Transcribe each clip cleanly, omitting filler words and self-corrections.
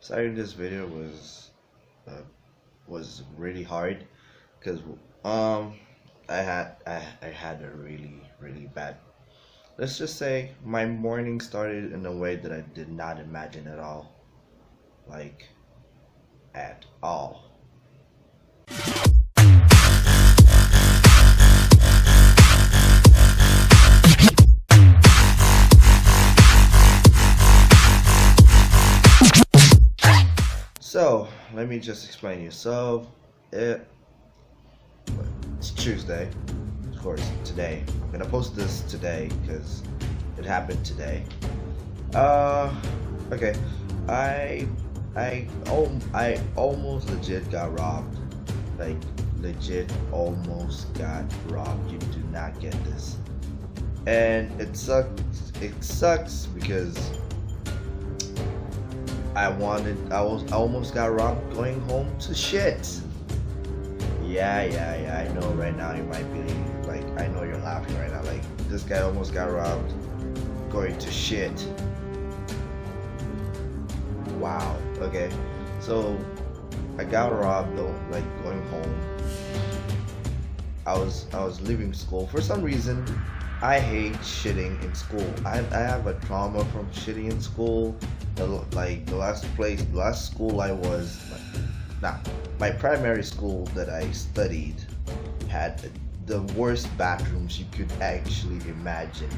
Starting this video uh, was really hard because um I had a really bad, let's just say, my morning started in a way that I did not imagine at all, like at all. So let me just explain you. It's Tuesday, of course. Today, I'm gonna post this today because it happened today. Uh, okay. I almost legit got robbed. Like legit, almost got robbed. You do not get this, and it sucks. It sucks because I almost got robbed going home to shit. Yeah. I know right now you might be like, I know you're laughing right now. Like, this guy almost got robbed going to shit. Wow. Okay. So I got robbed though, like going home. I was leaving school. For some reason, I hate shitting in school. I have a trauma from shitting in school. The last school I was, nah, my primary school that I studied had the worst bathrooms you could actually imagine.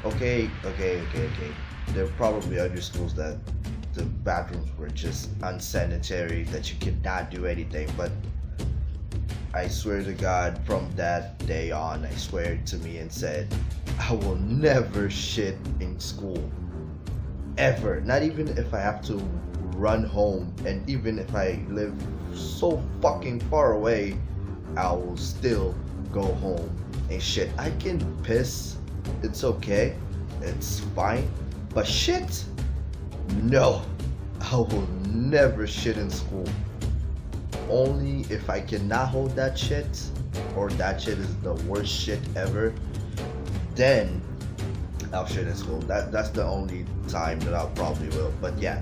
Okay. There are probably other schools that the bathrooms were just unsanitary, that you could not do anything, but I swear to God, from that day on, I swear to me and said, I will never shit in school. Ever. Not even if I have to run home, and even if I live so fucking far away, I will still go home and shit. I can piss. It's okay. It's fine. But shit? No. I will never shit in school. Only if I cannot hold that shit, or that shit is the worst shit ever, then I'll shit in school. That's the only time that I'll probably will. But yeah,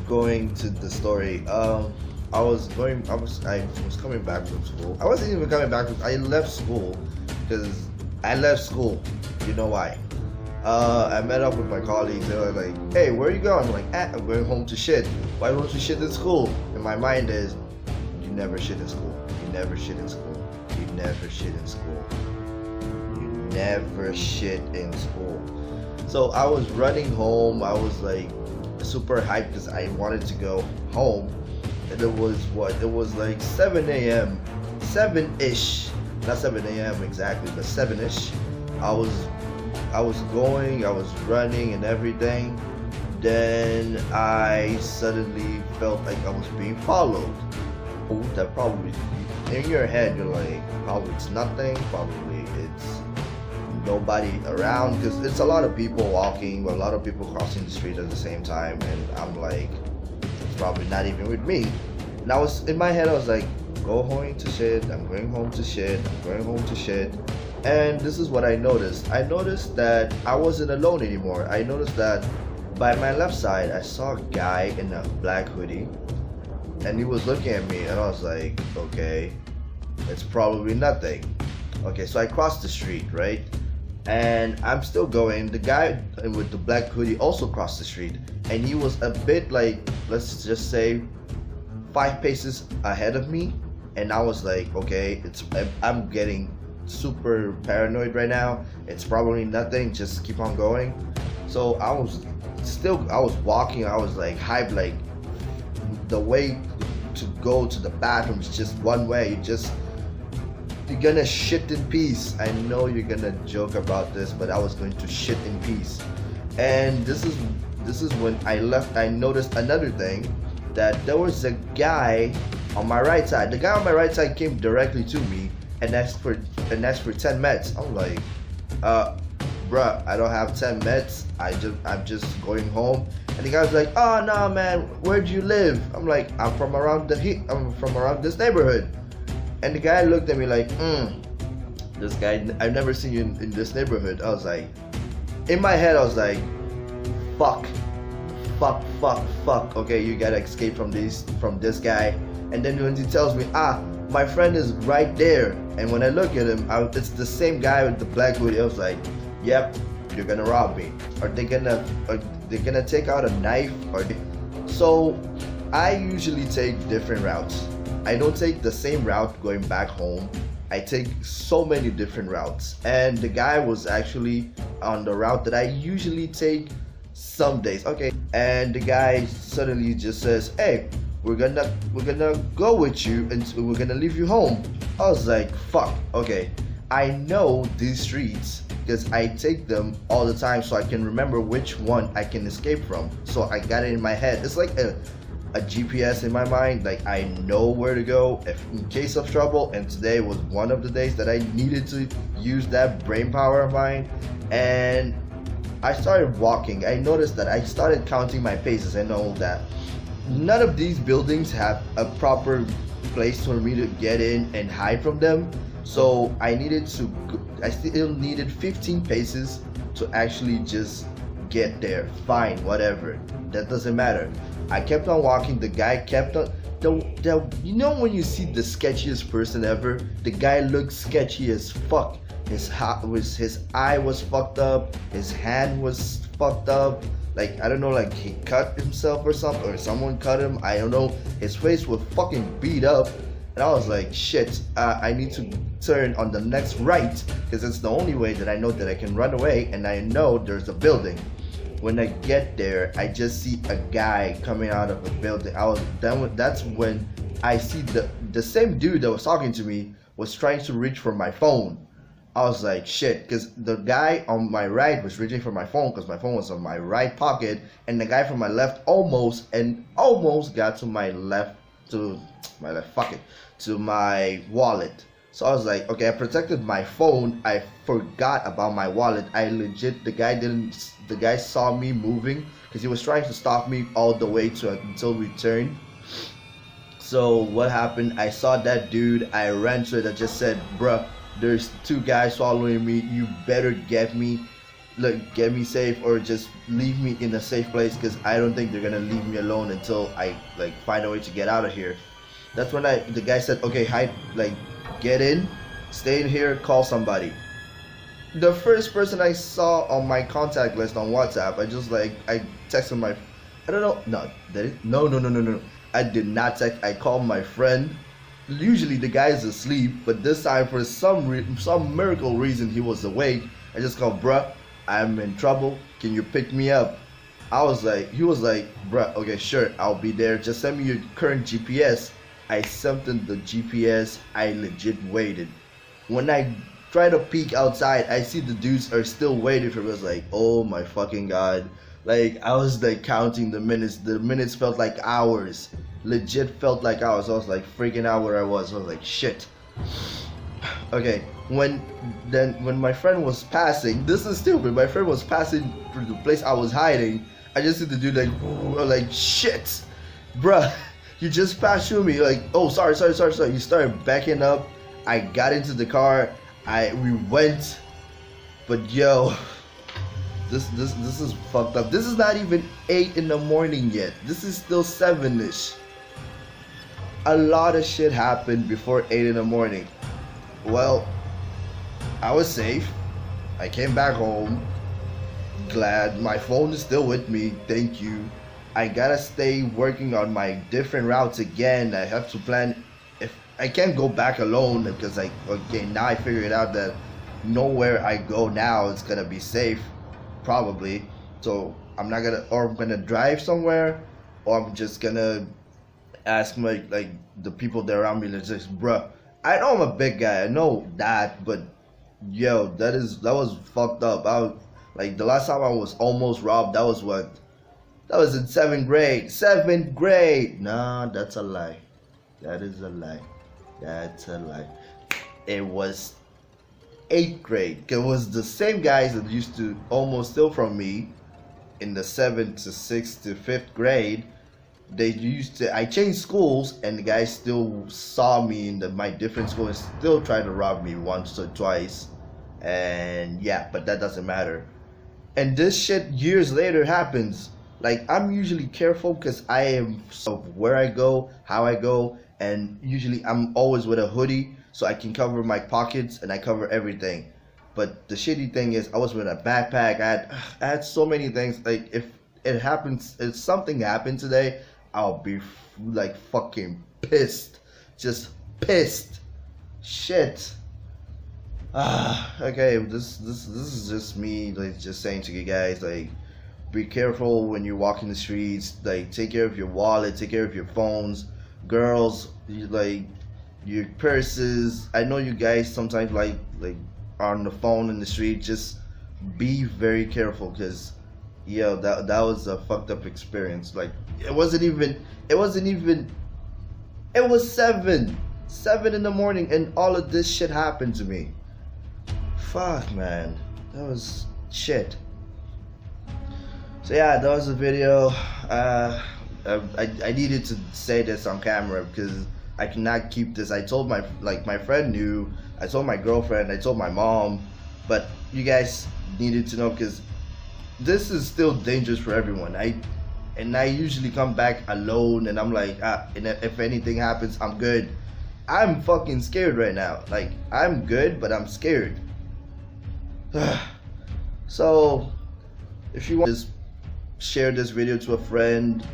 going to the story. I was coming back from school. I wasn't even coming back. I left school because I left school. You know why? I met up with my colleagues. They were like, "Hey, where are you going?" I'm like, "I'm going home to shit." Why don't you shit in school? And my mind is, you never shit in school. You never shit in school. You never shit in school. You never shit in school. So I was running home. I was like super hyped because I wanted to go home. And it was what? It was like 7 a.m. 7-ish. Not 7 a.m. exactly, but 7-ish. I was going, I was running and everything. Then I suddenly felt like I was being followed. Oh, that probably, in your head, you're like, probably it's nothing, probably it's nobody around, because it's a lot of people walking, a lot of people crossing the street at the same time, and I'm like, it's probably not even with me. And I was, in my head, I was like, go home to shit, I'm going home to shit, I'm going home to shit. And this is what I noticed. I noticed that I wasn't alone anymore. I noticed that by my left side, I saw a guy in a black hoodie, and he was looking at me, and I was like, okay, it's probably nothing. Okay, so I crossed the street, right? And I'm still going. The guy with the black hoodie also crossed the street, and he was a bit like, let's just say, 5 paces ahead of me. And I was like, okay, I'm getting super paranoid right now. It's probably nothing. Just keep on going. So I was walking. I was like hyped, like the way to go to the bathroom is just one way. You're gonna shit in peace. I know you're gonna joke about this, but I was going to shit in peace. And this is when I left. I noticed another thing, that there was a guy on my right side. The guy on my right side came directly to me and asked for 10 meds. I'm like, bruh, I don't have 10 meds. I'm just going home. And the guy was like, oh no man, where'd you live? I'm like, I'm from around this neighborhood. And the guy looked at me like, this guy, I've never seen you in this neighborhood. I was like, in my head I was like, fuck, fuck. Okay, you gotta escape from this guy. And then when he tells me, my friend is right there. And when I look at him, it's the same guy with the black hoodie. I was like, yep, you're gonna rob me. Are they gonna take out a knife? So I usually take different routes. I don't take the same route going back home. I take so many different routes. And the guy was actually on the route that I usually take some days. Okay. And the guy suddenly just says, hey, we're gonna go with you and we're gonna leave you home. I was like, fuck, okay. I know these streets because I take them all the time so I can remember which one I can escape from. So I got it in my head. It's like a GPS in my mind. Like, I know where to go if in case of trouble. And today was one of the days that I needed to use that brain power of mine. And I started walking. I noticed that I started counting my paces and all that. None of these buildings have a proper place for me to get in and hide from them. So I still needed 15 paces to actually just get there. Fine, whatever. That doesn't matter. I kept on walking. The guy kept on. You know when you see the sketchiest person ever? The guy looked sketchy as fuck. His eye was fucked up. His hand was fucked up. Like, I don't know, like he cut himself or something, or someone cut him. I don't know. His face was fucking beat up. And I was like, shit, I need to turn on the next right because it's the only way that I know that I can run away, and I know there's a building. When I get there, I just see a guy coming out of a building. That's when I see the same dude that was talking to me was trying to reach for my phone. I was like, shit, because the guy on my right was reaching for my phone because my phone was on my right pocket, and the guy from my left almost got to my left, to my wallet. So I was like, okay, I protected my phone. I forgot about my wallet. The guy saw me moving because he was trying to stop me all the way until we turned. So what happened? I saw that dude. I ran to it. I just said, bruh, there's two guys following me. You better get me safe, or just leave me in a safe place, because I don't think they're gonna leave me alone until I find a way to get out of here. That's when the guy said, okay, hide, get in, stay in here, call somebody. The first person I saw on my contact list on WhatsApp, I texted my, I don't know, no. I did not text. I called my friend. Usually the guy's asleep, but this time for some miracle reason he was awake. I just called, bruh, I'm in trouble. Can you pick me up? He was like, bruh, okay, sure, I'll be there. Just send me your current GPS. I sent him the GPS. I legit waited. When I try to peek outside, I see the dudes are still waiting for me. I was like, oh my fucking god. I was counting the minutes. The minutes felt like hours. Legit felt like hours. I was freaking out where I was. I was like, shit. Okay, when my friend was passing, this is stupid. My friend was passing through the place I was hiding. I just see the dude shit, bruh, you just passed through me. Oh, sorry. You started backing up. I got into the car. We went, but yo, this is fucked up. This is not even 8 in the morning yet. This is still 7ish. A lot of shit happened before 8 in the morning. Well, I was safe. I came back home. Glad my phone is still with me. Thank you. I gotta stay working on my different routes again. I have to plan. If I can't go back alone, because now I figured out that nowhere I go now is gonna be safe, probably. So I'm gonna drive somewhere, or I'm just gonna ask the people that are around me. Just, bruh, I know I'm a big guy, I know that, but yo, that was fucked up. The last time I was almost robbed, that was in 7th grade. 7th grade. Nah, that's a lie. That is a lie. That's a lie. It was 8th grade. It was the same guys that used to almost steal from me in the 7th to 6th to 5th grade. I changed schools, and the guys still saw me in my different school and still tried to rob me once or twice. And yeah, but that doesn't matter. And this shit years later happens. like I'm usually careful because I am of where I go, how I go, and usually I'm always with a hoodie so I can cover my pockets and I cover everything. But the shitty thing is I was with a backpack. I had so many things. Like if something happened today, I'll be like fucking pissed, just pissed. Shit. Okay. This is just me like just saying to you guys like be careful when you walk in the streets. Like take care of your wallet, take care of your phones, girls. Like your purses. I know you guys sometimes like are on the phone in the street. Just be very careful because that was a fucked up experience. Like it was 7 in the morning and all of this shit happened to me. Fuck, man, that was shit. So yeah, that was the video. I needed to say this on camera because I cannot keep this. I told my friend knew. I told my girlfriend. I told my mom, but you guys needed to know because this is still dangerous for everyone. I usually come back alone, and I'm like, and if anything happens, I'm good. I'm fucking scared right now. Like I'm good, but I'm scared. So, if you want, just share this video to a friend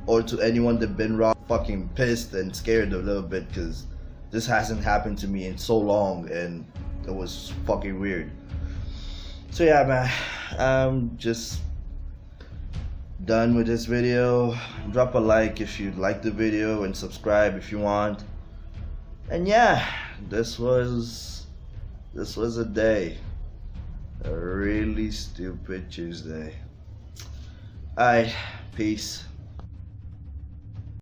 or to anyone that been fucking pissed and scared a little bit because this hasn't happened to me in so long and it was fucking weird. So yeah, man, I'm just done with this video. Drop a like if you like the video and subscribe if you want. And yeah, this was a day, a really stupid Tuesday. Alright, peace.